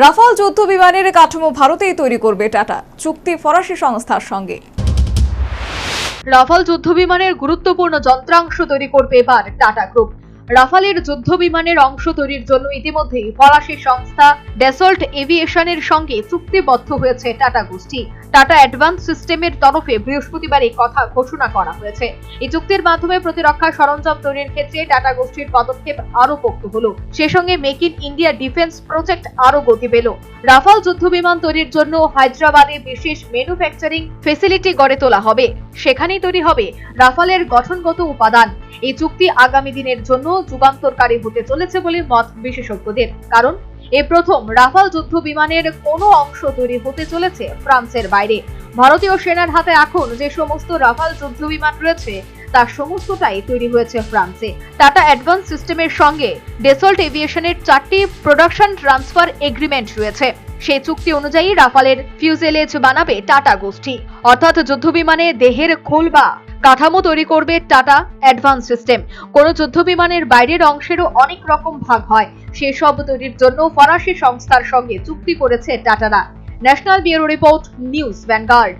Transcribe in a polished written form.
Rafale যুদ্ধ বিমানের কাঠামো ভারতেই তৈরি করবে টাটা, চুক্তি ফরাসি সংস্থার সঙ্গে। রাফাল যুদ্ধ বিমানের গুরুত্বপূর্ণ যন্ত্রাংশ তৈরি করবে এবার টাটা গ্রুপ। রাফালের যুদ্ধ বিমানের অংশ তৈরির জন্য ইতিমধ্যেই ফরাসি সংস্থা ড্যাসল্ট এভিয়েশনের সঙ্গে চুক্তিবদ্ধ হয়েছে টাটা গোষ্ঠী। টাটা অ্যাডভান্স সিস্টেমের তরফে বৃহস্পতিবার এই কথা ঘোষণা করা হয়েছে। এই চুক্তির মাধ্যমে প্রতিরক্ষা সরঞ্জাম তৈরির ক্ষেত্রে টাটা গোষ্ঠীর পদক্ষেপ আরো পোক্ত হলো। সে সঙ্গে make in India defence project আরো গতি পেল। রাফাল যুদ্ধ বিমান তৈরির জন্য হায়দ্রাবাদে বিশেষ ম্যানুফ্যাকচারিং ফেসিলিটি গড়ে তোলা হবে। সেখানেই তৈরি হবে রাফালের গঠনগত উপাদান। এই চুক্তি আগামী দিনের জন্য যুগান্তরকারী হতে চলেছে বলে মত বিশেষজ্ঞদের। কারণ এই প্রথম রাফাল যুদ্ধ বিমানের কোনো অংশ তৈরি হতে চলেছে ফ্রান্সের বাইরে। ভারতীয় সেনার হাতে এখন যে সমস্ত রাফাল যুদ্ধ বিমান রয়েছে তার সমস্তটাই তৈরি হয়েছে ফ্রান্সে। টাটা অ্যাডভান্স সিস্টেমের সঙ্গে ড্যাসল্ট এভিয়েশনের 4টি প্রোডাকশন ট্রান্সফার এগ্রিমেন্ট রয়েছে। সেই চুক্তি অনুযায়ী রাফালের ফিউজেলেজ বানাবে টাটা গোষ্ঠী, অর্থাৎ যুদ্ধ বিমানে দেহের খোল বা কাঠামো তৈরি করবে টাটা অ্যাডভান্স সিস্টেম। কোন যুদ্ধ বিমানের বাইরের অংশেরও অনেক রকম ভাগ হয়, সেসব তৈরির জন্য ফরাসি সংস্থার সঙ্গে চুক্তি করেছে টাটারা। National bureau report, news vanguard.